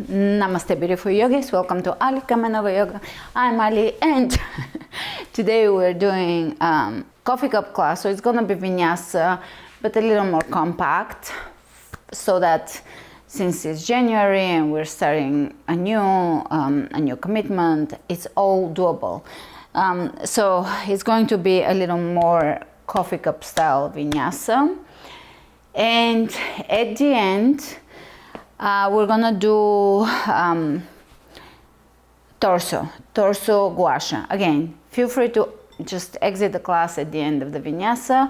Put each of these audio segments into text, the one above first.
Namaste, beautiful yogis. Welcome to Ali Kamenova Yoga. I'm Ali, and today we're doing coffee cup class. So it's gonna be vinyasa, but a little more compact, so that since it's January and we're starting a new commitment, it's all doable. So it's going to be a little more coffee cup style vinyasa, and at the end we're gonna do torso Gua Sha. Again, feel free to just exit the class at the end of the vinyasa,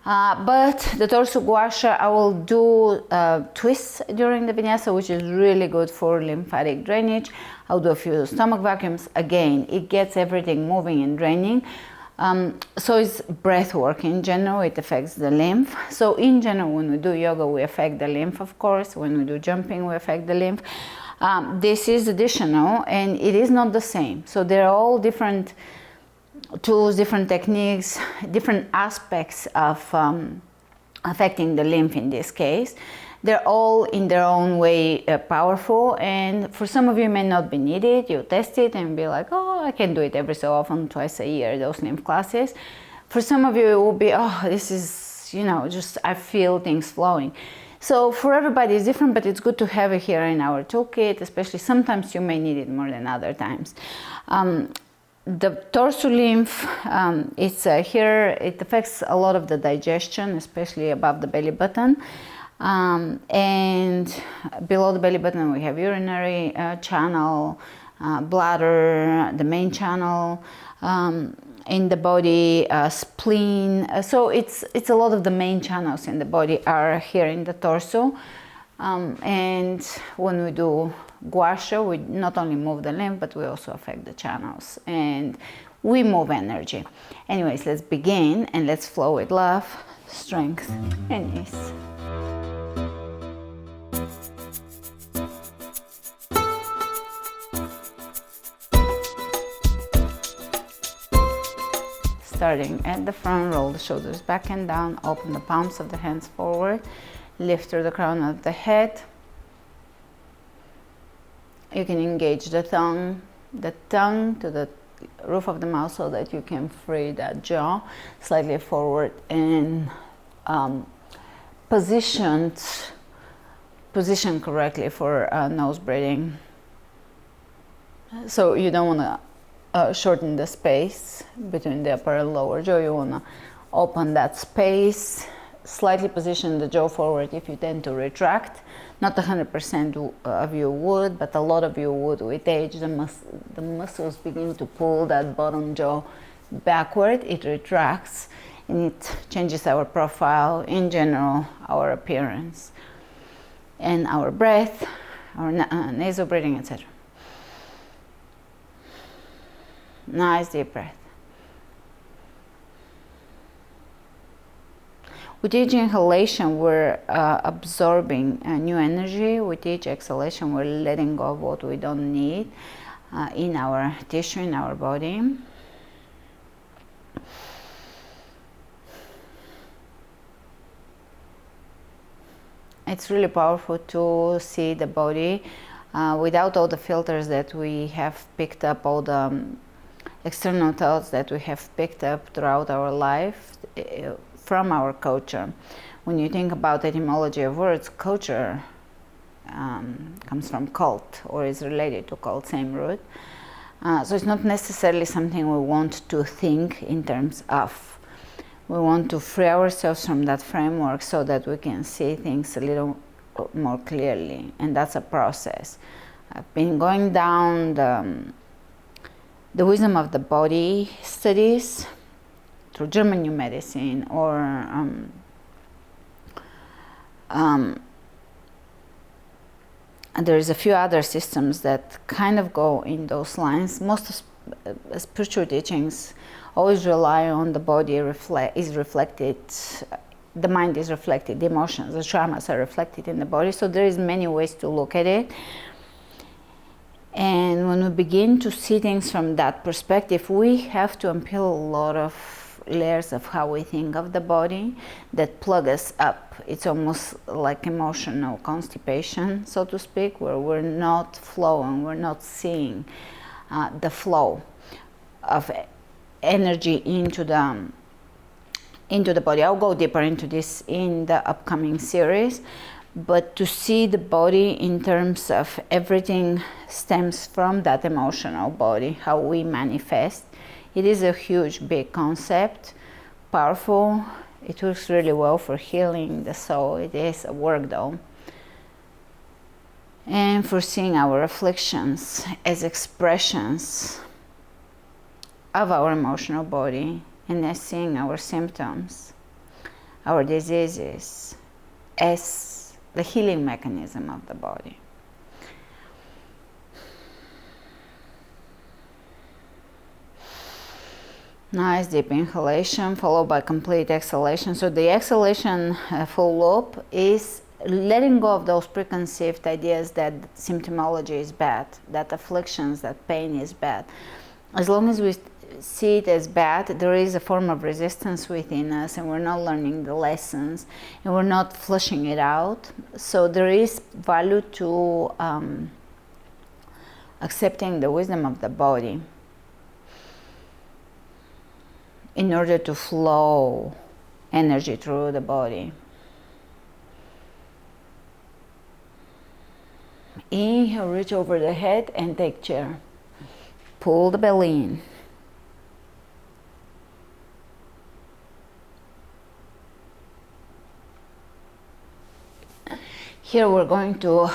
but the torso Gua Sha, I will do twists during the vinyasa, which is really good for lymphatic drainage. I'll do a few stomach vacuums. Again, it gets everything moving and draining. So it's breath work in general, it affects the lymph. So in general, when we do yoga, we affect the lymph, of course. When we do jumping, we affect the lymph. This is additional, and it is not the same. So they're all different tools, different techniques, different aspects of affecting the lymph in this case. They're all in their own way powerful, and for some of you it may not be needed. You test it and be like, oh, I can do it every so often, twice a year, those lymph classes. For some of you it will be, oh, this is, just I feel things flowing. So for everybody it's different, but it's good to have it here in our toolkit, especially sometimes you may need it more than other times. The torso lymph, it's here, it affects a lot of the digestion, especially above the belly button. And below the belly button we have urinary channel, bladder, the main channel, in the body, spleen. So it's a lot of the main channels in the body are here in the torso. And when we do Gua Sha, we not only move the lymph, but we also affect the channels and we move energy. Anyways, let's begin and let's flow with love, strength, and ease. Starting at the front, roll the shoulders back and down, open the palms of the hands forward, lift through the crown of the head. You can engage the tongue to the roof of the mouth so that you can free that jaw slightly forward and position correctly for nose breathing. So you don't want to shorten the space between the upper and lower jaw. You want to open that space, slightly position the jaw forward if you tend to retract. Not 100% of you would, but a lot of you would. With age, the muscles begin to pull that bottom jaw backward. It retracts and it changes our profile, in general, our appearance and our breath, our nasal breathing, etc. Nice deep breath. With each inhalation, we're absorbing new energy. With each exhalation, we're letting go of what we don't need in our tissue, in our body. It's really powerful to see the body without all the filters that we have picked up, all the external thoughts that we have picked up throughout our life from our culture. When you think about the etymology of words, culture comes from cult or is related to cult, same root. So it's not necessarily something we want to think in terms of. We want to free ourselves from that framework so that we can see things a little more clearly, and that's a process. I've been going down the wisdom of the body studies through German New Medicine, or there's a few other systems that kind of go in those lines. Most spiritual teachings always rely on the body is reflected, the mind is reflected, the emotions, the traumas are reflected in the body. So there is many ways to look at it. And when we begin to see things from that perspective, we have to unpeel a lot of layers of how we think of the body that plug us up. It's almost like emotional constipation, so to speak, where we're not flowing, we're not seeing the flow of energy into the body. I'll go deeper into this in the upcoming series, but to see the body in terms of everything stems from that emotional body, how we manifest. It is a huge, big concept, powerful. It works really well for healing the soul. It is a work though. And for seeing our afflictions as expressions of our emotional body, and as seeing our symptoms, our diseases, as the healing mechanism of the body. Nice deep inhalation followed by complete exhalation. So the exhalation full loop is letting go of those preconceived ideas that symptomology is bad, that afflictions, that pain is bad. As long as we see it as bad, there is a form of resistance within us, and we're not learning the lessons, and we're not flushing it out. So there is value to accepting the wisdom of the body in order to flow energy through the body. Inhale, reach over the head and take chair. Pull the belly in. Here we're going to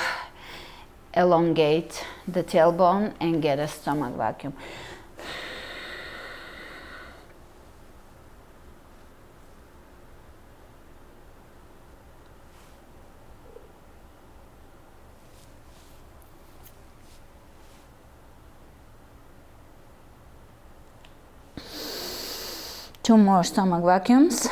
elongate the tailbone and get a stomach vacuum. Two more stomach vacuums.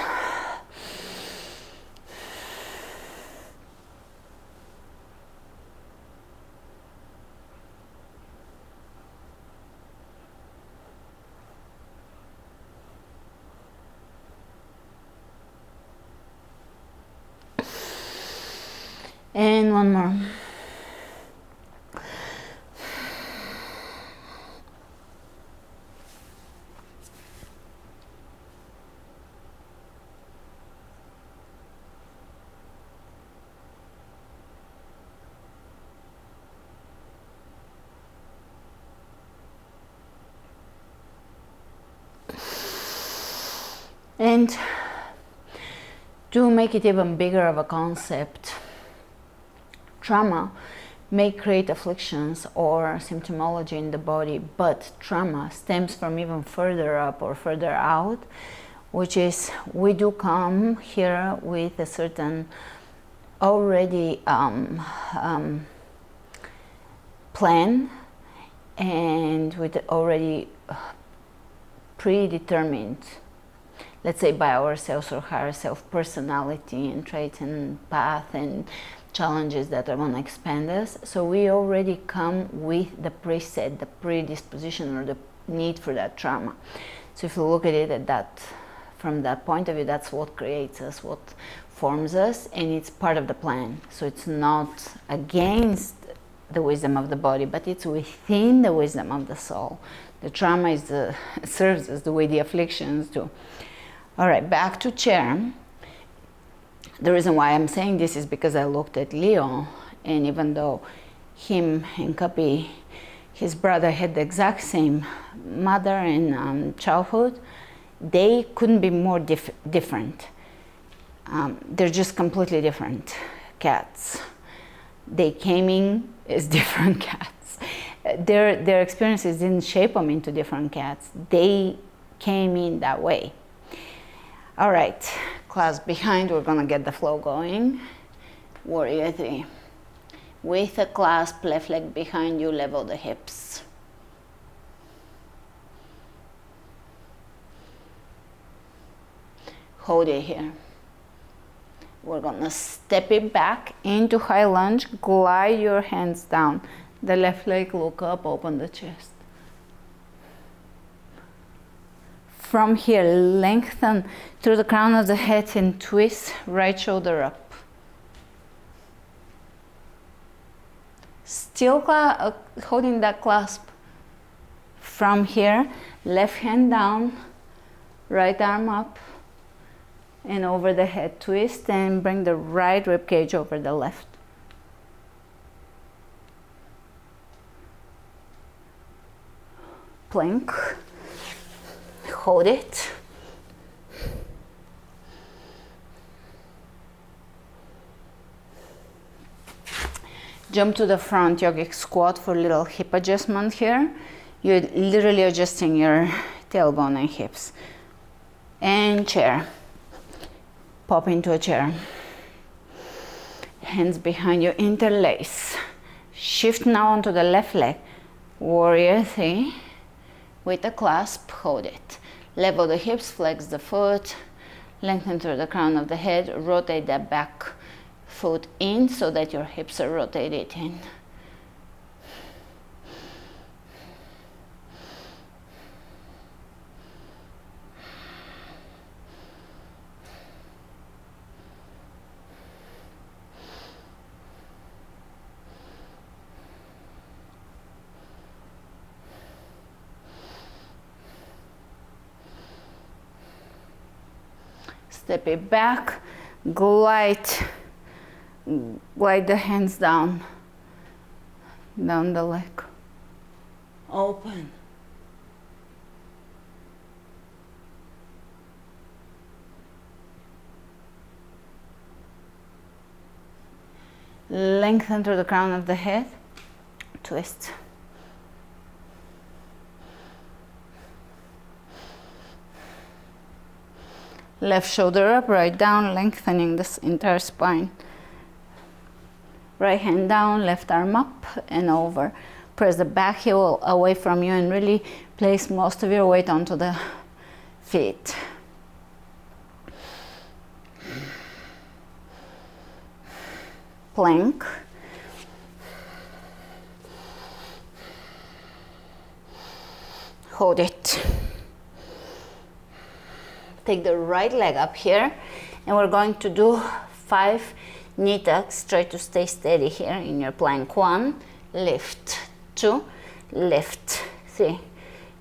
And one more. And to make it even bigger of a concept, trauma may create afflictions or symptomology in the body, but trauma stems from even further up or further out, which is we do come here with a certain already plan and with already predetermined, let's say by ourselves or higher self, personality and traits and path and challenges that are going to expand us. So we already come with the preset, the predisposition or the need for that trauma. So if you look at it from that point of view, that's what creates us, what forms us, and it's part of the plan. So it's not against the wisdom of the body, but it's within the wisdom of the soul. The trauma serves as the way the afflictions do. All right, back to chair. The reason why I'm saying this is because I looked at Leo, and even though him and Kapi, his brother, had the exact same mother and childhood, they couldn't be more different. They're just completely different cats. They came in as different cats. Their experiences didn't shape them into different cats. They came in that way. All right, clasp behind, we're gonna get the flow going. Warrior 3. With a clasp, left leg behind you, level the hips. Hold it here. We're gonna step it back into high lunge, glide your hands down. The left leg, look up, open the chest. From here, lengthen through the crown of the head and twist, right shoulder up. Still holding that clasp. From here, left hand down, right arm up, and over the head, twist, and bring the right rib cage over the left. Plank. Hold it. Jump to the front, yogic squat for a little hip adjustment here. You're literally adjusting your tailbone and hips. And chair. Pop into a chair. Hands behind you, interlace. Shift now onto the left leg. Warrior three. With a clasp, hold it. Level the hips, flex the foot. Lengthen through the crown of the head. Rotate that back foot in so that your hips are rotated in. Step it back, glide the hands down the leg. Open. Lengthen through the crown of the head, twist. Left shoulder up, right down, lengthening this entire spine. Right hand down, left arm up and over. Press the back heel away from you and really place most of your weight onto the feet. Plank. Hold it. Take the right leg up here and we're going to do 5 knee tucks. Try to stay steady here in your plank. 1, lift, 2, lift, 3,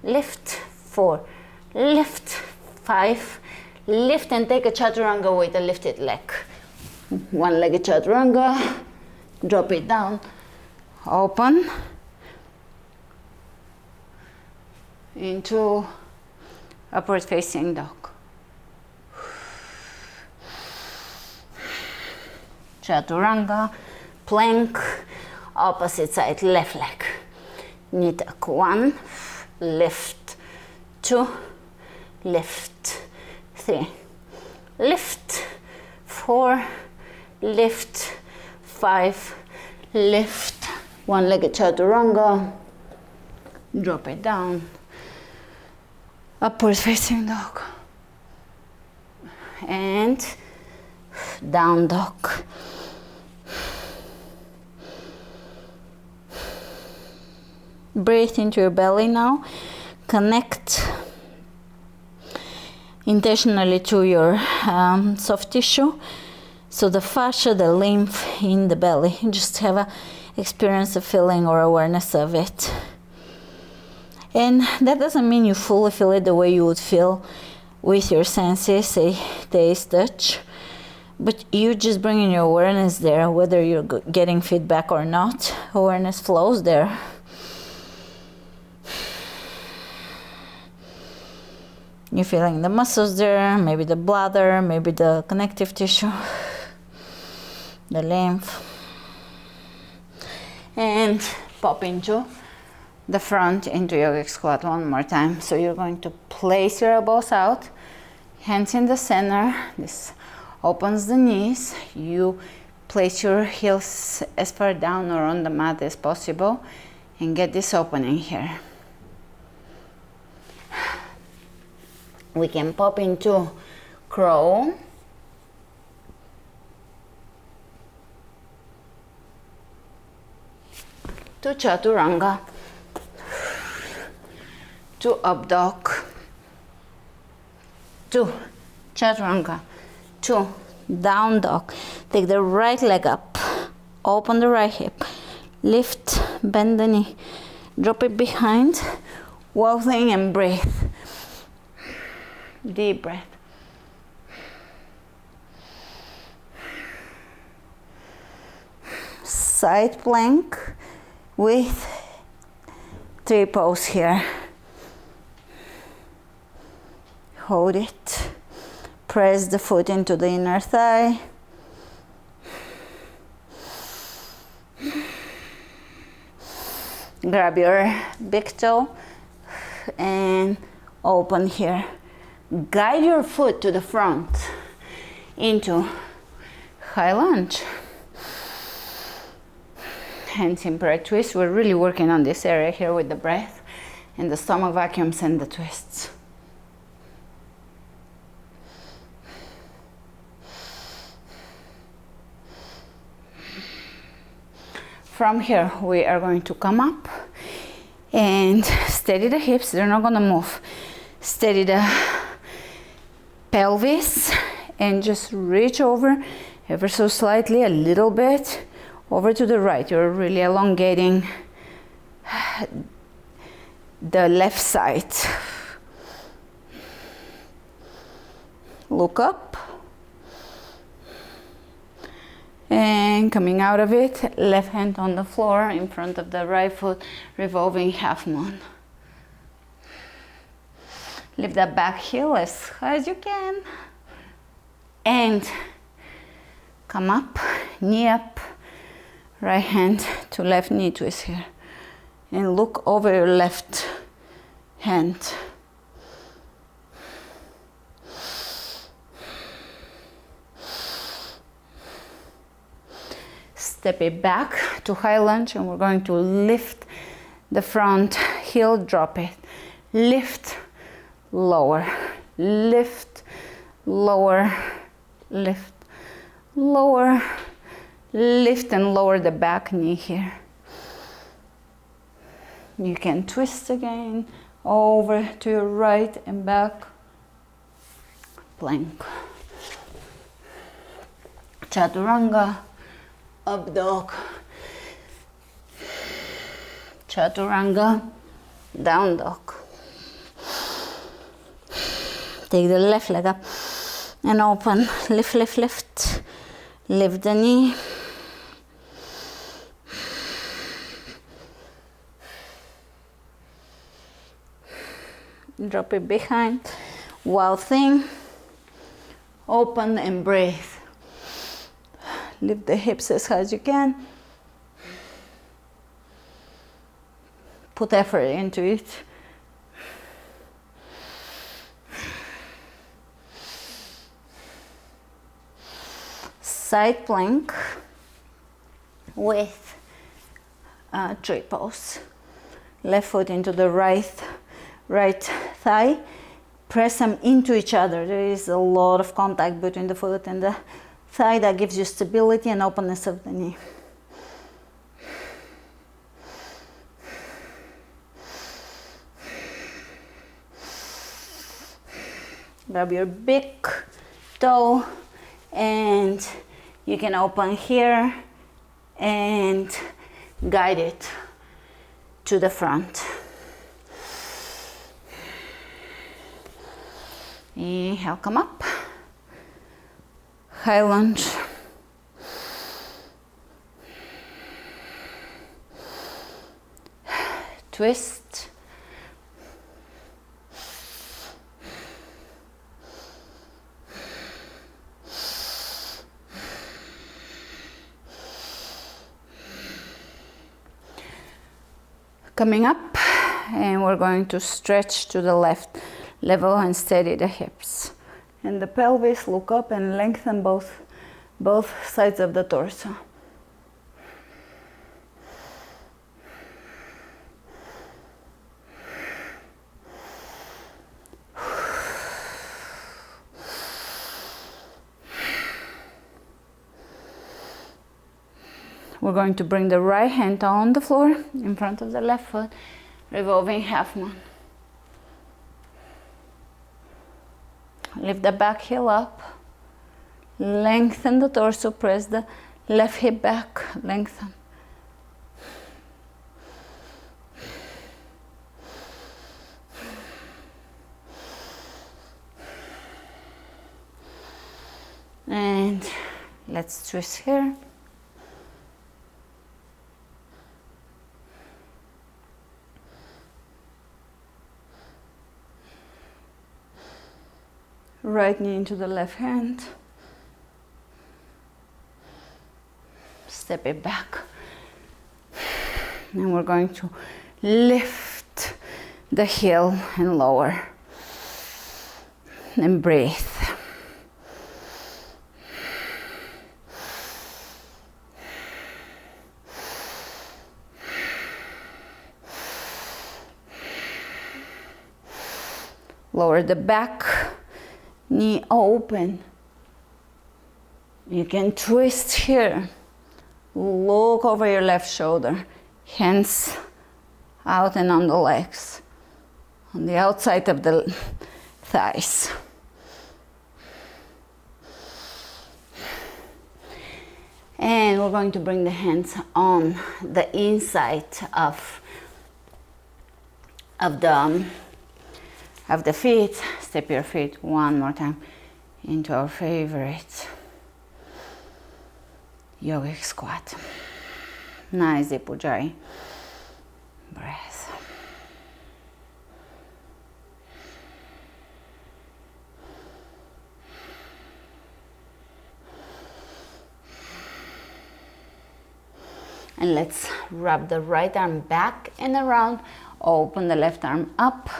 lift, 4, lift, 5, lift, and take a chaturanga with a lifted leg. One-legged chaturanga, drop it down, open into upward facing dog. Chaturanga, plank, opposite side, left leg. Knee tuck, 1, lift, 2, lift, 3, lift, 4, lift, 5, lift, one-legged chaturanga, drop it down, upward facing dog, and down dog. Breathe into your belly now. Connect intentionally to your soft tissue. So the fascia, the lymph in the belly. Just have a experience of feeling or awareness of it. And that doesn't mean you fully feel it the way you would feel with your senses, say taste, touch. But you just bringing your awareness there, whether you're getting feedback or not. Awareness flows there. You're feeling the muscles there, maybe the bladder, maybe the connective tissue, the lymph. And pop into the front into yogic squat one more time. So you're going to place your elbows out, hands in the center. This opens the knees. You place your heels as far down or on the mat as possible and get this opening here. We can pop into crow. To chaturanga. To up dog. 2, chaturanga, 2, down dog. Take the right leg up, open the right hip, lift, bend the knee, drop it behind, walk in and breathe. Deep breath. Side plank with 3 pose here. Hold it. Press the foot into the inner thigh. Grab your big toe and open here. Guide your foot to the front into high lunge. Hands in prayer twist. We're really working on this area here with the breath and the stomach vacuums and the twists. From here, we are going to come up and steady the hips. They're not gonna move. Steady the pelvis and just reach over ever so slightly, a little bit, over to the right. You're really elongating the left side. Look up. And coming out of it, left hand on the floor in front of the right foot, revolving half moon. Lift that back heel as high as you can. And come up, knee up, right hand to left knee twist here. And look over your left hand. Step it back to high lunge and we're going to lift the front heel, drop it. Lift, lower, lift, lower, lift, lower, lift and lower the back knee here. You can twist again, over to your right and back. Plank. Chaturanga. Up dog, chaturanga, down dog. Take the left leg up and open, lift, lift, lift. Lift the knee. Drop it behind, wild thing. Open and breathe. Lift the hips as high as you can. Put effort into it. Side plank with tree pose. Left foot into the right thigh. Press them into each other. There is a lot of contact between the foot and the thigh that gives you stability and openness of the knee. Grab your big toe and you can open here and guide it to the front. Inhale, come up. High lunge. Twist. Coming up, and we're going to stretch to the left, level and steady the hips. And the pelvis, look up and lengthen both sides of the torso. We're going to bring the right hand on the floor in front of the left foot, revolving half moon. Lift the back heel up. Lengthen the torso, press the left hip back, lengthen. And let's twist here. Right knee into the left hand. Step it back. And we're going to lift the heel and lower. And breathe. Lower the back, knee open. You can twist here. Look over your left shoulder. Hands out and on the legs. On the outside of the thighs. And we're going to bring the hands on the inside of the feet. Step your feet one more time into our favorite yogic squat. Nice deep ujjayi breath. And let's wrap the right arm back and around. Open the left arm up.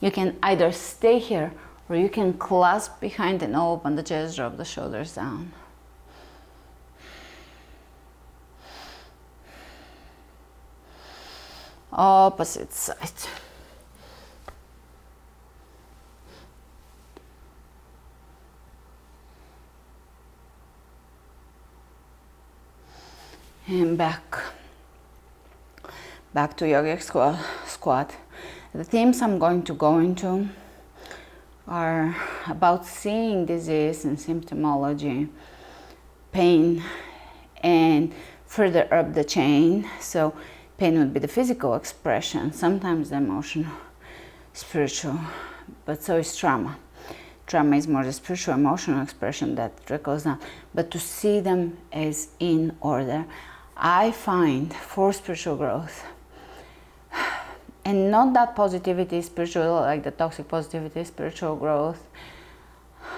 You can either stay here or you can clasp behind and open the chest, drop the shoulders down. Opposite side. And back to yogic squat. The themes I'm going to go into are about seeing disease and symptomology, pain, and further up the chain. So pain would be the physical expression, sometimes the emotional, spiritual, but so is trauma. Trauma is more the spiritual, emotional expression that trickles down, but to see them as in order. I find for spiritual growth, and not that positivity spiritual, like the toxic positivity spiritual growth,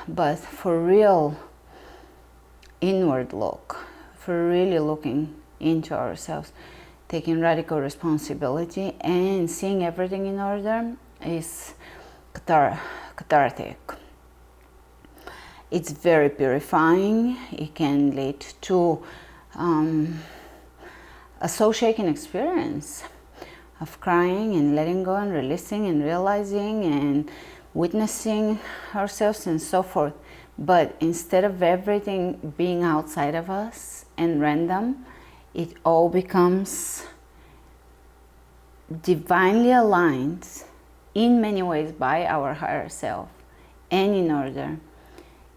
but for real inward look, for really looking into ourselves, taking radical responsibility and seeing everything in order is cathartic. It's very purifying. It can lead to a soul-shaking experience of crying and letting go and releasing and realizing and witnessing ourselves and so forth. But instead of everything being outside of us and random, it all becomes divinely aligned in many ways by our higher self and in order.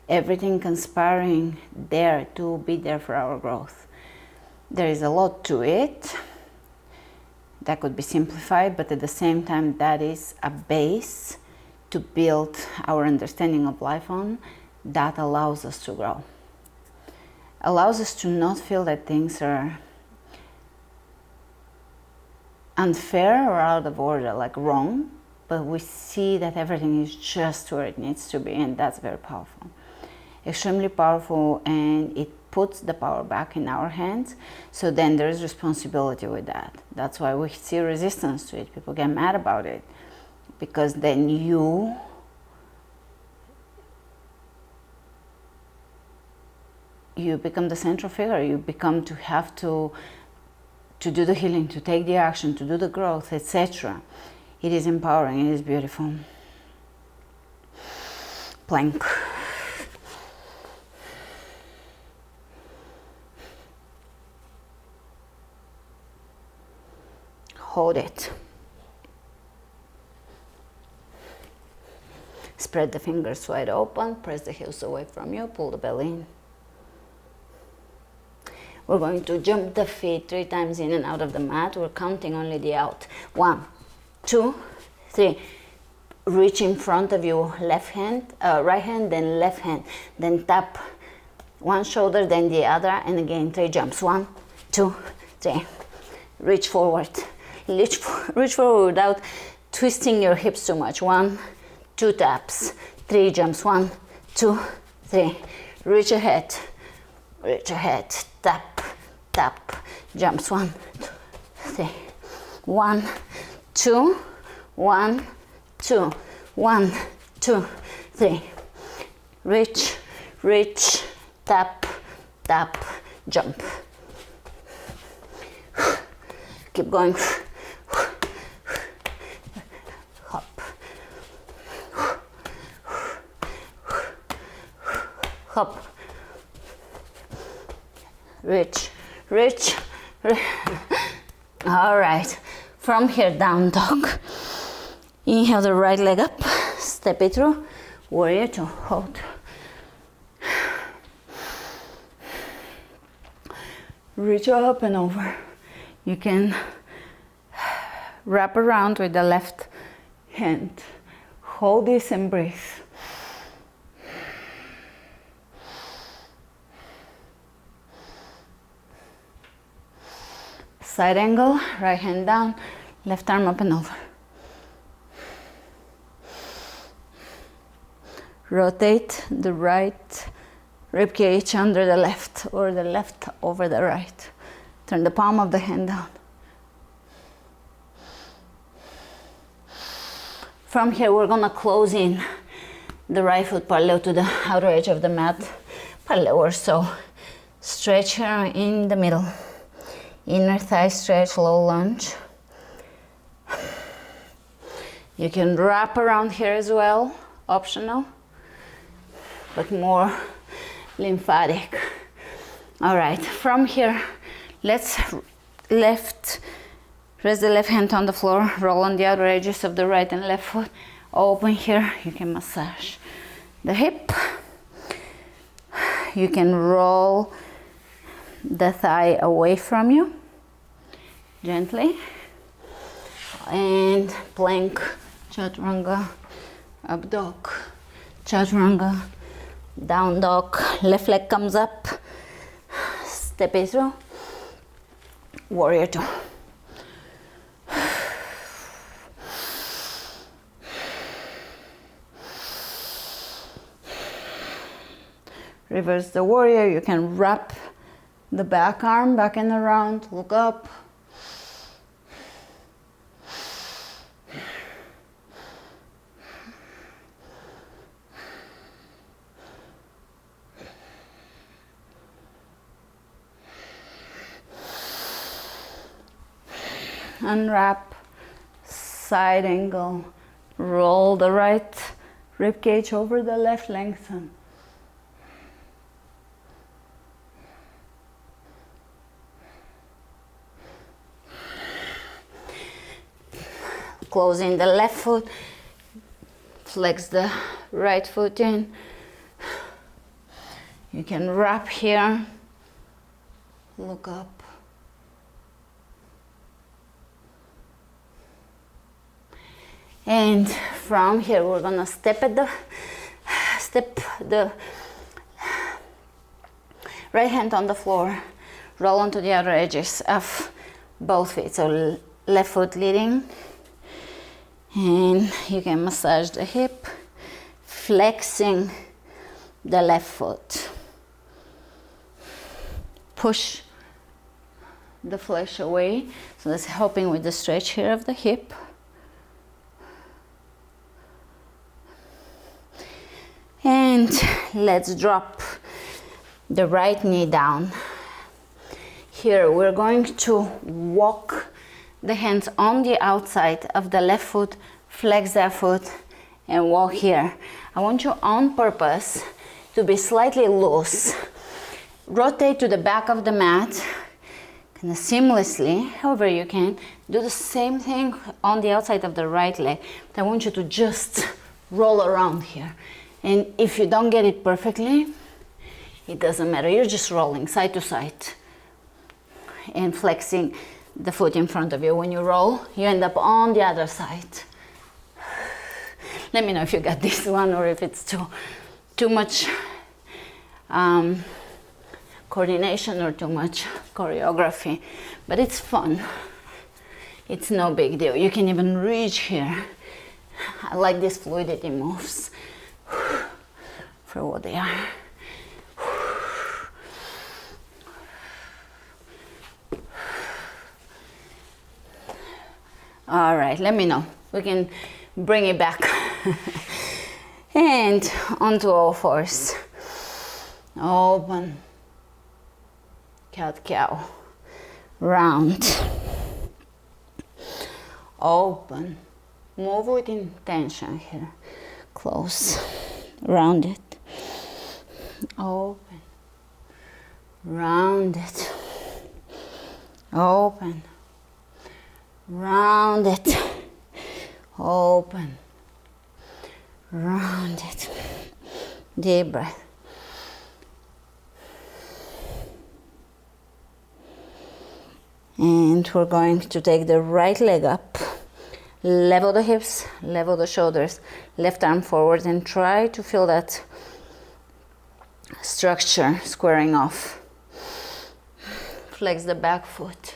Everything conspiring there to be there for our growth. There is a lot to it that could be simplified, but at the same time that is a base to build our understanding of life on, that allows us to grow. Allows us to not feel that things are unfair or out of order, like wrong, but we see that everything is just where it needs to be, and that's very powerful. Extremely powerful, and it puts the power back in our hands. So then there is responsibility with that. That's why we see resistance to it. People get mad about it, because then you become the central figure. You become to have to do the healing, to take the action, to do the growth, etc. It is empowering. It is beautiful. Plank. Hold it. spread the fingers wide open, press the heels away from you, pull the belly in. We're going to jump the feet 3 times in and out of the mat. We're counting only the out. 1, 2, 3. Reach in front of you, left hand, right hand, then left hand. Then tap one shoulder, then the other, and again 3 jumps. 1, 2, 3. Reach forward. Reach forward without twisting your hips too much. 1, 2 taps. 3 jumps. 1, 2, 3. Reach ahead. Reach ahead. Tap, tap. Jumps. 1, 2, 3. 1, 2, 1, 2. 1, 2, 3. Reach, reach. Tap, tap. Jump. Keep going. Hop. Hop. Reach, reach. All right. From here, down dog. Inhale the right leg up. Step it through. Warrior 2. Hold. Reach up and over. You can wrap around with the left hand. Hold this and breathe. Side angle, right hand down, left arm up and over. Rotate the right rib cage under the left, or the left over the right. Turn the palm of the hand down. From here, we're gonna close in the right foot parallel to the outer edge of the mat, parallel or so. Stretch here in the middle. Inner thigh stretch, low lunge. You can wrap around here as well, optional, but more lymphatic. All right, from here, let's rest the left hand on the floor, roll on the outer edges of the right and left foot. Open here, you can massage the hip. You can roll the thigh away from you, gently. And plank, chaturanga, up dog, chaturanga, down dog. Left leg comes up, step it through. Warrior 2. Reverse the warrior. You can wrap the back arm back and around, look up. Unwrap, side angle, roll the right rib cage over the left, lengthen. Closing the left foot, flex the right foot in. You can wrap here, look up. And from here, we're gonna step the right hand on the floor, roll onto the outer edges of both feet. So left foot leading, and you can massage the hip, flexing the left foot. Push the flesh away, so that's helping with the stretch here of the hip. And let's drop the right knee down. Here we're going to walk the hands on the outside of the left foot, flex that foot and walk here. I want you on purpose to be slightly loose. Rotate to the back of the mat, kind of seamlessly, however you can. Do the same thing on the outside of the right leg. I want you to just roll around here. And if you don't get it perfectly, it doesn't matter. You're just rolling side to side and flexing the foot in front of you. When you roll, you end up on the other side. Let me know if you got this one or if it's too much coordination or too much choreography, but it's fun. It's no big deal. You can even reach here. I like these fluidity moves for what they are. All right, let me know. We can bring it back. And onto all fours. Open. Cat cow. Round. Open. Move with intention here. Close. Round it. Open. Round it. Open. Round it. Open. Round it. Deep breath. And we're going to take the right leg up. Level the hips, level the shoulders, left arm forward, and try to feel that structure squaring off. Flex the back foot.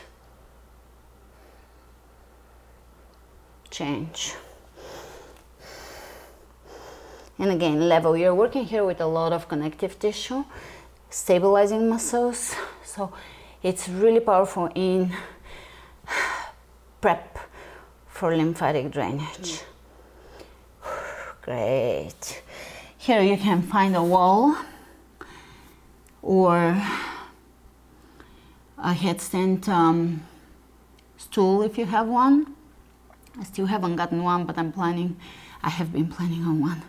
Change. And again, level. You're working here with a lot of connective tissue, stabilizing muscles. So it's really powerful in prep for lymphatic drainage. Great. Here you can find a wall or a headstand stool if you have one. I still haven't gotten one, but I have been planning on one.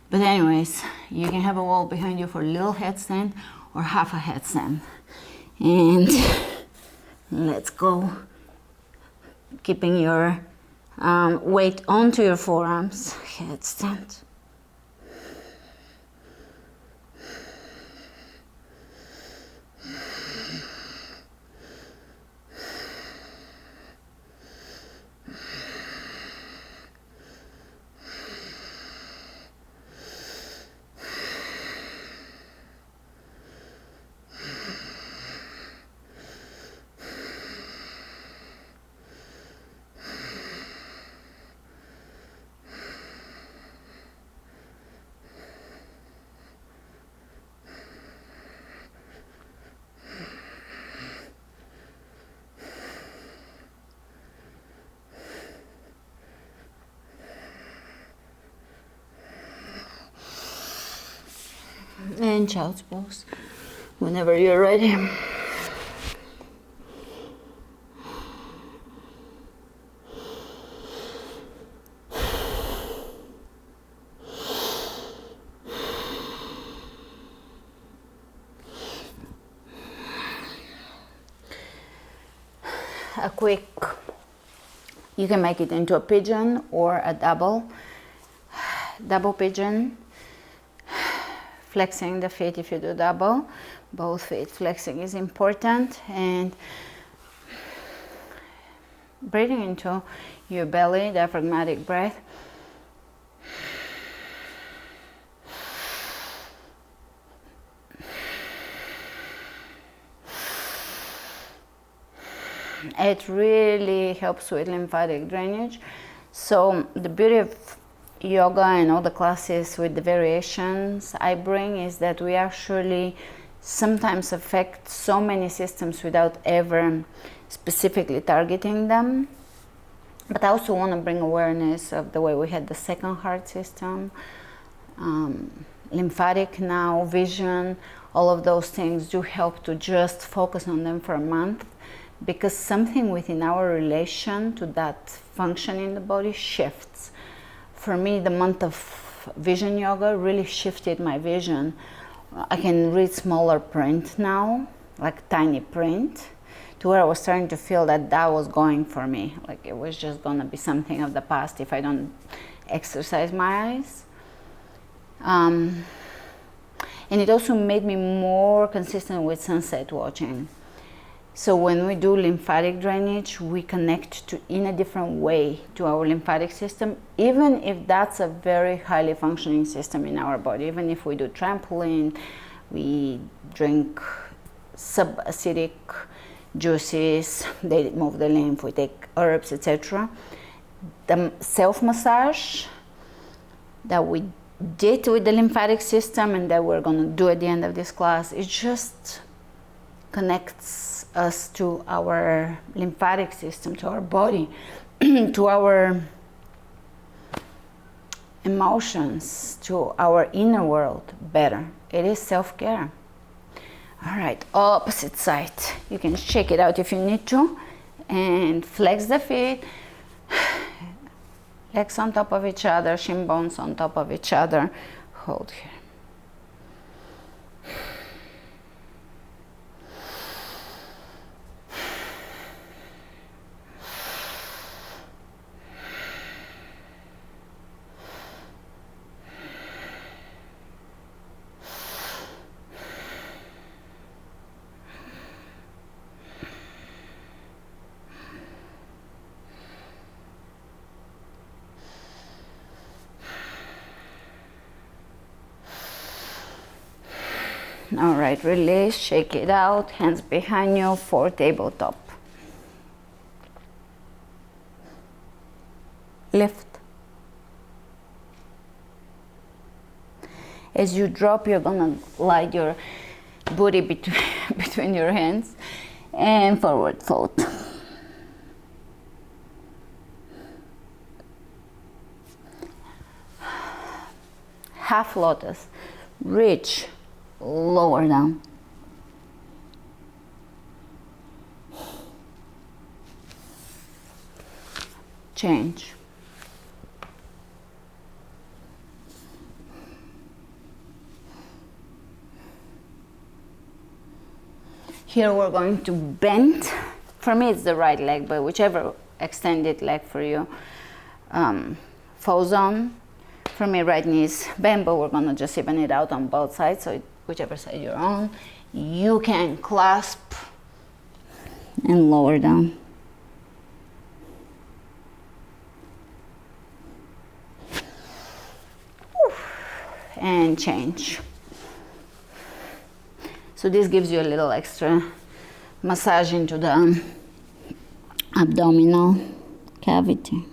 But anyways, you can have a wall behind you for a little headstand or half a headstand. And let's go. Keeping your weight onto your forearms. Headstand. And child's pose whenever you're ready. A quick, you can make it into a pigeon or a double pigeon. Flexing the feet if you do double, both feet flexing is important, and breathing into your belly, diaphragmatic breath. It really helps with lymphatic drainage. So the beauty of yoga and all the classes with the variations I bring is that we actually sometimes affect so many systems without ever specifically targeting them. But I also want to bring awareness of the way we had the second heart system, lymphatic now, vision, all of those things do help to just focus on them for a month, because something within our relation to that function in the body shifts. For me, the month of vision yoga really shifted my vision. I can read smaller print now, like tiny print, to where I was starting to feel that that was going for me. Like it was just gonna be something of the past if I don't exercise my eyes. And it also made me more consistent with sunset watching. So when we do lymphatic drainage, we connect to in a different way to our lymphatic system, even if that's a very highly functioning system in our body. Even if we do trampoline, we drink subacidic juices, they move the lymph, we take herbs, etc. The self-massage that we did with the lymphatic system and that we're going to do at the end of this class, it just connects us to our lymphatic system, to our body, to our emotions, to our inner world better. It is self-care. All right, opposite side. You can shake it out if you need to, and flex the feet, legs on top of each other, shin bones on top of each other. Hold here. All right, release, shake it out, hands behind you for tabletop. Lift. As you drop, you're gonna glide your booty between your hands and forward fold. Half lotus, reach. Lower down. Change. Here we're going to bend. For me it's the right leg, but whichever extended leg for you falls on. For me, right knee is bent, but we're gonna just even it out on both sides, so whichever side you're on. You can clasp and lower down. And change. So this gives you a little extra massage into the abdominal cavity.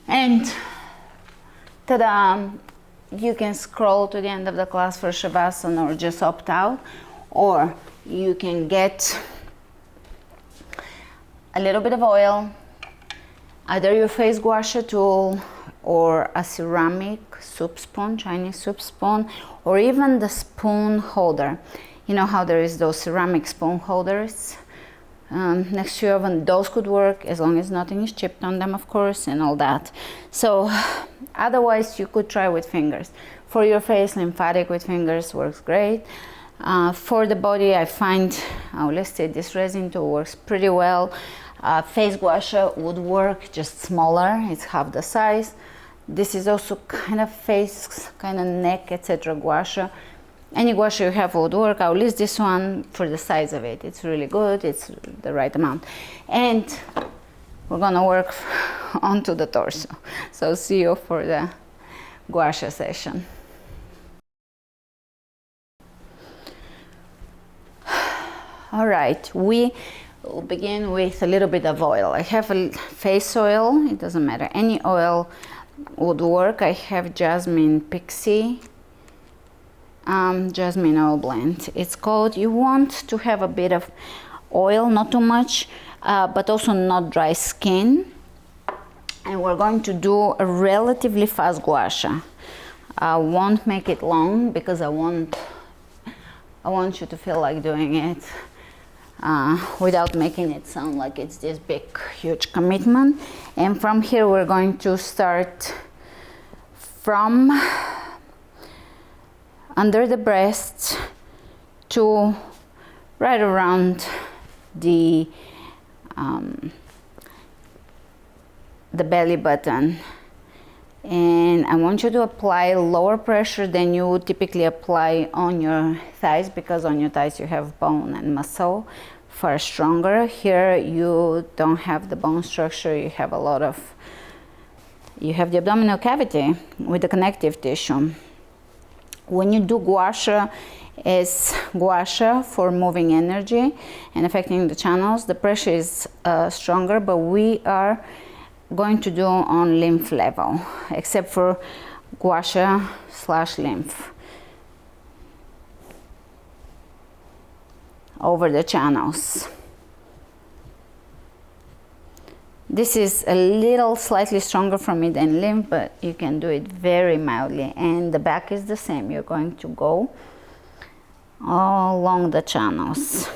And ta-da! You can scroll to the end of the class for Savasana or just opt out, or you can get a little bit of oil, either your face Gua Sha tool or a ceramic soup spoon, Chinese soup spoon, or even the spoon holder. You know how there is those ceramic spoon holders next to your oven? Those could work as long as nothing is chipped on them, of course, and all that. So otherwise you could try with fingers. For your face, lymphatic with fingers works great. For the body, I find, let's say this resin tool works pretty well. Face Gua Sha would work, just smaller, it's half the size. This is also kind of face, kind of neck, etc. Gua Sha. Any Gua Sha you have would work. I'll list this one for the size of it. It's really good, it's the right amount. And we're gonna work onto the torso. So see you for the Gua Sha session. All right, we will begin with a little bit of oil. I have a face oil, it doesn't matter, any oil would work. I have jasmine pixie, jasmine oil blend. It's called, you want to have a bit of oil, not too much, but also not dry skin. And we're going to do a relatively fast Gua Sha. I won't make it long because I want you to feel like doing it without making it sound like it's this big, huge commitment. And from here, we're going to start from under the breasts to right around the belly button, and I want you to apply lower pressure than you would typically apply on your thighs, because on your thighs you have bone and muscle far stronger. Here you don't have the bone structure, you have the abdominal cavity with the connective tissue. When you do Gua Sha, it's Gua Sha for moving energy and affecting the channels. The pressure is stronger, but we are going to do on lymph level, except for Gua Sha / lymph over the channels. This is a little slightly stronger for me than lymph, but you can do it very mildly. And the back is the same. You're going to go all along the channels.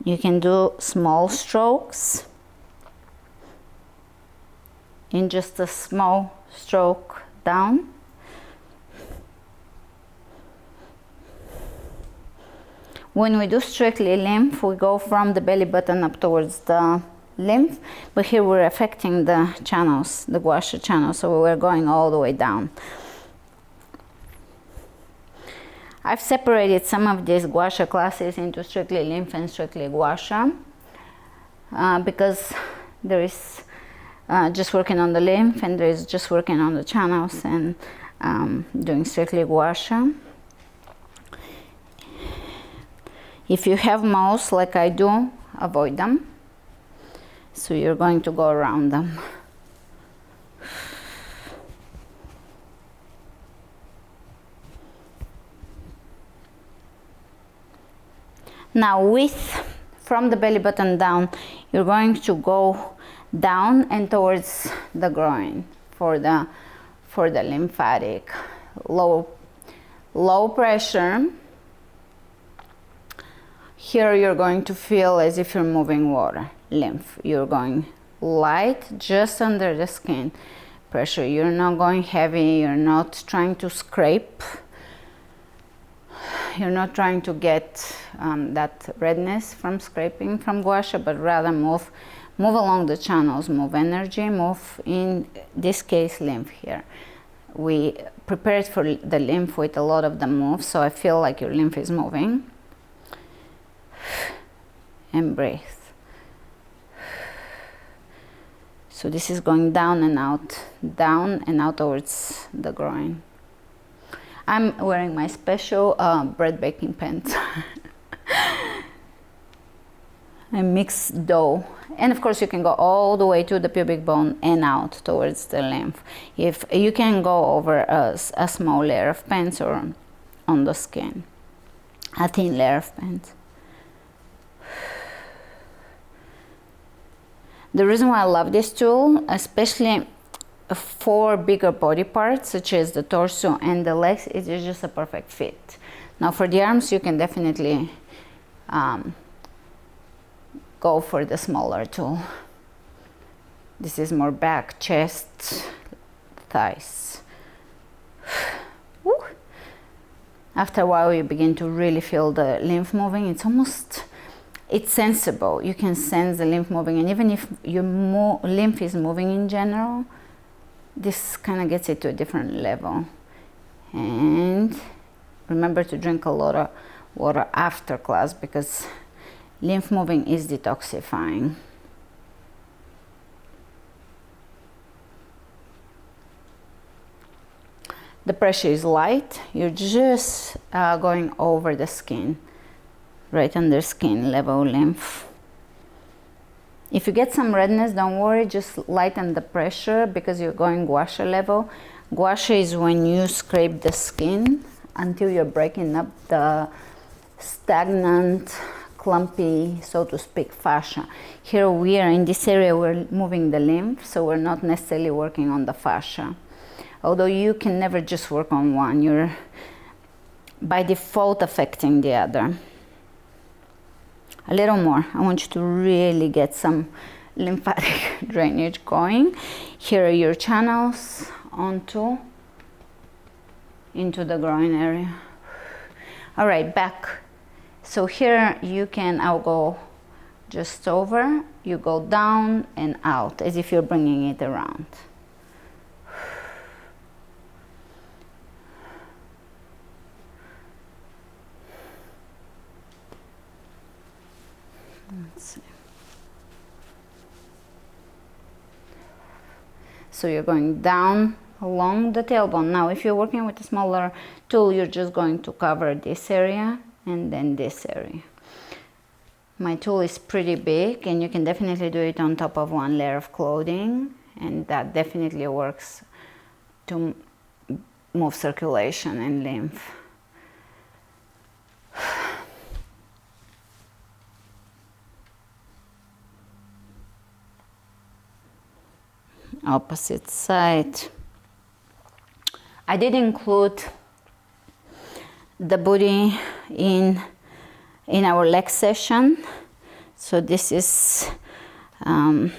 You can do small strokes in just a small stroke down. When we do strictly lymph, we go from the belly button up towards the lymph, but here we're affecting the channels, the Gua Sha channel, so we're going all the way down. I've separated some of these Gua Sha classes into strictly lymph and strictly Gua Sha, because there is just working on the lymph, and there is just working on the channels, and doing strictly Gua Sha. If you have moles like I do, avoid them. So you're going to go around them. Now from the belly button down, you're going to go down and towards the groin for the lymphatic. Low pressure. Here you're going to feel as if you're moving water, lymph. You're going light, just under the skin pressure. You're not going heavy, you're not trying to scrape. You're not trying to get that redness from scraping from Gua Sha, but rather move along the channels, move energy, move, in this case, lymph here. We prepared for the lymph with a lot of the moves, so I feel like your lymph is moving. And breathe. So this is going down and out towards the groin. I'm wearing my special bread baking pants. I mix dough, and of course you can go all the way to the pubic bone and out towards the lymph. If you can go over a small layer of pants or on the skin, a thin layer of pants. The reason why I love this tool, especially for bigger body parts such as the torso and the legs, it is just a perfect fit. Now for the arms, you can definitely go for the smaller tool. This is more back, chest, thighs. Woo. After a while, you begin to really feel the lymph moving. It's sensible. You can sense the lymph moving, and even if your lymph is moving in general, this kind of gets it to a different level. And remember to drink a lot of water after class, because lymph moving is detoxifying. The pressure is light. You're just going over the skin, right under skin level lymph. If you get some redness, don't worry, just lighten the pressure because you're going Gua Sha level. Gua Sha is when you scrape the skin until you're breaking up the stagnant, clumpy, so to speak, fascia. Here we are in this area, we're moving the lymph, so we're not necessarily working on the fascia. Although you can never just work on one, you're by default affecting the other. A little more. I want you to really get some lymphatic drainage going. Here are your channels onto into the groin area. All right, back. So here you can, I'll go just over, you go down and out as if you're bringing it around. Let's see. So you're going down along the tailbone. Now if you're working with a smaller tool, you're just going to cover this area and then this area. My tool is pretty big and you can definitely do it on top of one layer of clothing, and that definitely works to move circulation and lymph. Opposite side. I did include the booty in our leg session, so this is a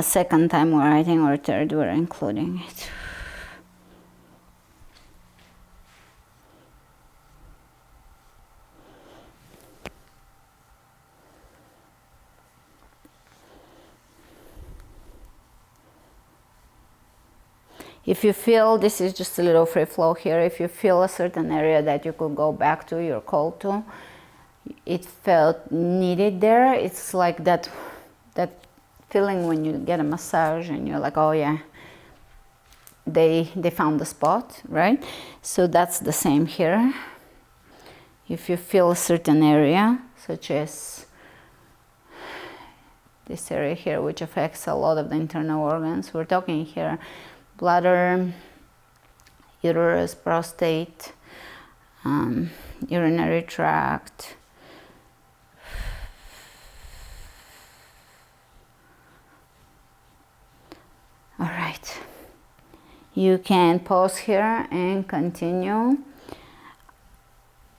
second time we're writing, or third we're including it. If you feel, this is just a little free flow here, if you feel a certain area that you could go back to, you're called to, it felt needed there. It's like that feeling when you get a massage and you're like, oh yeah, they found the spot, right? So that's the same here. If you feel a certain area, such as this area here, which affects a lot of the internal organs, we're talking here bladder, uterus, prostate, urinary tract. All right, you can pause here and continue.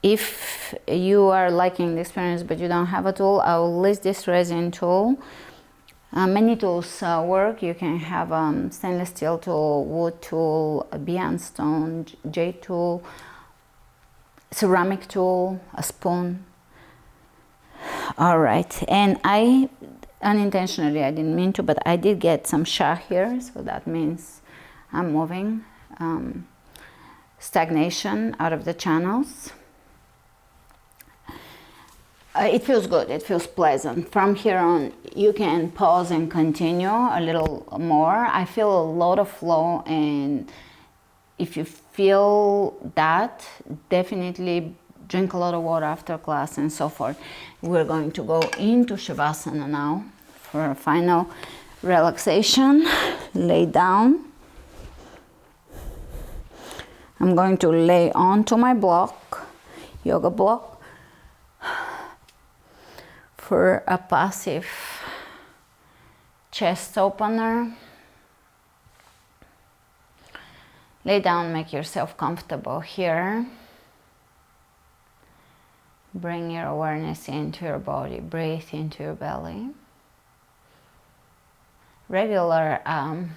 If you are liking the experience but you don't have a tool, I will list this resin tool. Many tools work. You can have stainless steel tool, wood tool, a beyond stone, jade tool, ceramic tool, a spoon. All right, and I unintentionally, I didn't mean to, but I did get some Sha here, so that means I'm moving stagnation out of the channels. It feels good, it feels pleasant. From here on, you can pause and continue a little more. I feel a lot of flow, and if you feel that, definitely drink a lot of water after class and so forth. We're going to go into Savasana now for a final relaxation. Lay down. I'm going to lay onto my block, yoga block, for a passive chest opener. Lay down, make yourself comfortable here. Bring your awareness into your body, breathe into your belly. Regular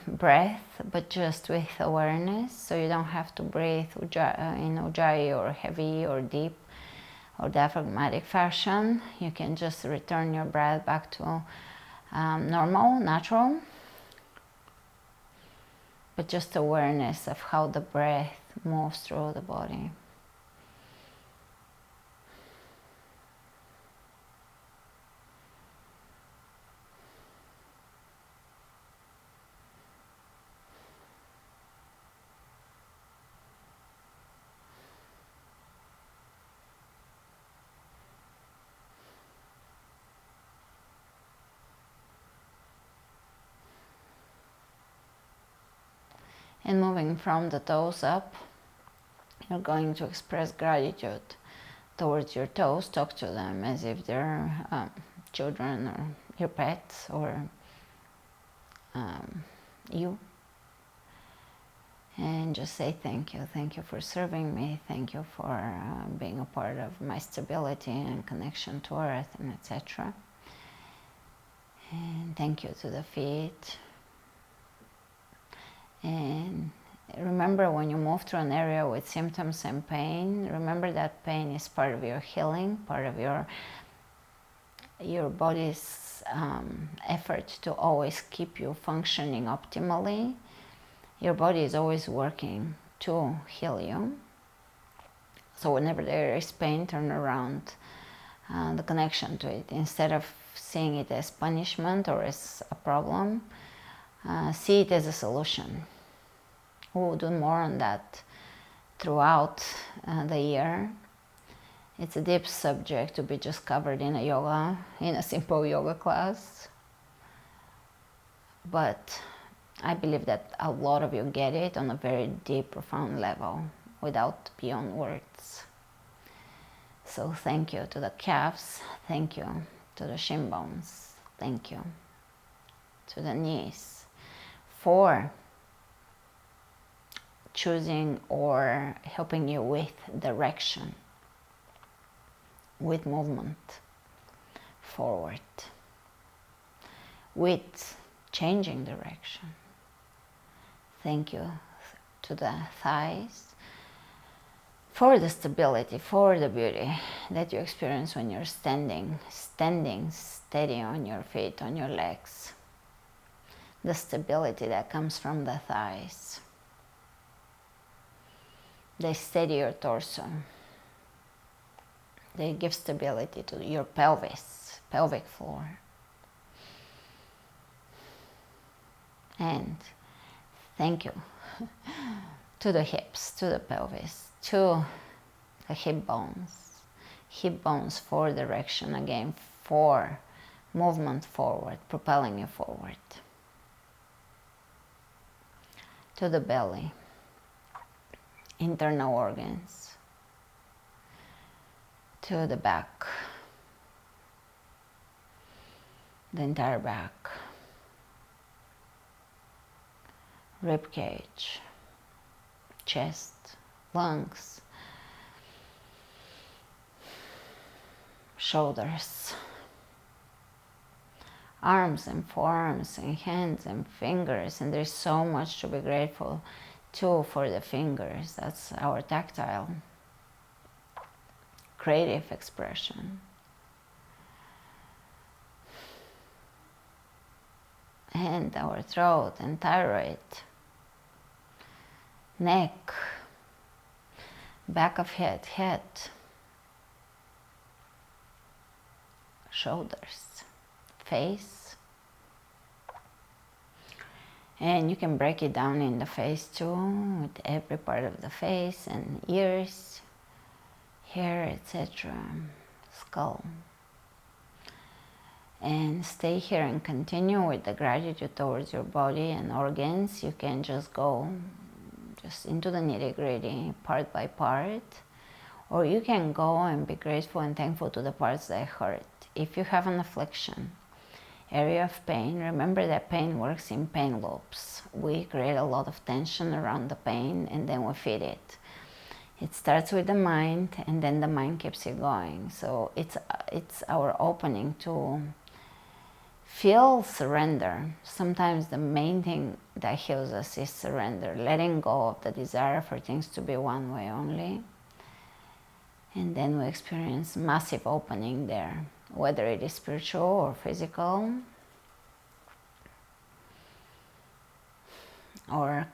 breath, but just with awareness, so you don't have to breathe in ujjayi or heavy or deep or diaphragmatic fashion. You can just return your breath back to normal, natural, but just awareness of how the breath moves through the body. And moving from the toes up, you're going to express gratitude towards your toes. Talk to them as if they're children or your pets or you. And just say thank you. Thank you for serving me. Thank you for being a part of my stability and connection to earth, and etc. And thank you to the feet. And remember, when you move through an area with symptoms and pain, remember that pain is part of your healing, part of your body's effort to always keep you functioning optimally. Your body is always working to heal you. So whenever there is pain, turn around the connection to it. Instead of seeing it as punishment or as a problem, see it as a solution. We'll do more on that throughout the year. It's a deep subject to be just covered in a simple yoga class. But I believe that a lot of you get it on a very deep, profound level without beyond words. So thank you to the calves, thank you to the shin bones, thank you to the knees for choosing or helping you with direction, with movement forward, with changing direction. Thank you to the thighs for the stability, for the beauty that you experience when you're standing steady on your feet, on your legs. The stability that comes from the thighs. They steady your torso. They give stability to your pelvis, pelvic floor. And thank you to the hips, to the pelvis, to the hip bones for direction, again, for movement forward, propelling you forward. To the belly, internal organs, to the back, the entire back, rib cage, chest, lungs, shoulders, arms and forearms and hands and fingers. And there's so much to be grateful to for the fingers. That's our tactile, creative expression. And our throat and thyroid, neck, back of head, shoulders, face. And you can break it down in the face too, with every part of the face, and ears, hair, etc., skull. And stay here and continue with the gratitude towards your body and organs. You can just go into the nitty-gritty, part by part, or you can go and be grateful and thankful to the parts that hurt. If you have an affliction, area of pain, remember that pain works in pain loops. We create a lot of tension around the pain and then we feed it. It starts with the mind and then the mind keeps you going. So it's our opening to feel surrender. Sometimes the main thing that heals us is surrender, letting go of the desire for things to be one way only. And then we experience massive opening there, whether it is spiritual or physical, or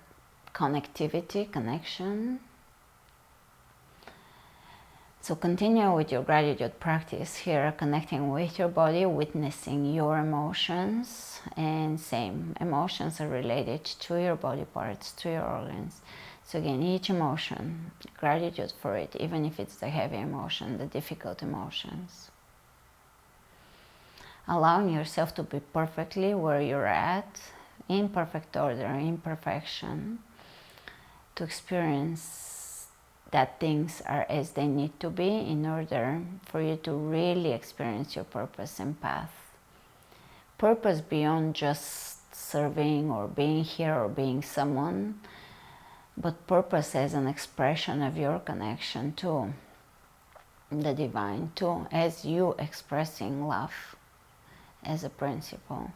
connectivity, connection. So continue with your gratitude practice here, connecting with your body, witnessing your emotions, and same, emotions are related to your body parts, to your organs. So again, each emotion, gratitude for it, even if it's the heavy emotion, the difficult emotions. Allowing yourself to be perfectly where you're at, in perfect order, in perfection, to experience that things are as they need to be in order for you to really experience your purpose and path. Purpose beyond just serving or being here or being someone, but purpose as an expression of your connection to the divine, to as you expressing love as a principle.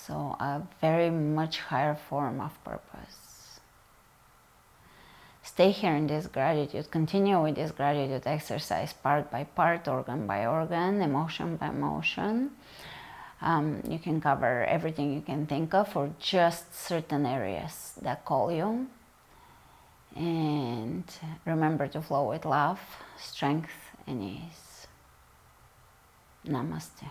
So a very much higher form of purpose. Stay here in this gratitude. Continue with this gratitude exercise part by part, organ by organ, emotion by emotion. You can cover everything you can think of or just certain areas that call you. And remember to flow with love, strength, and ease. Namaste.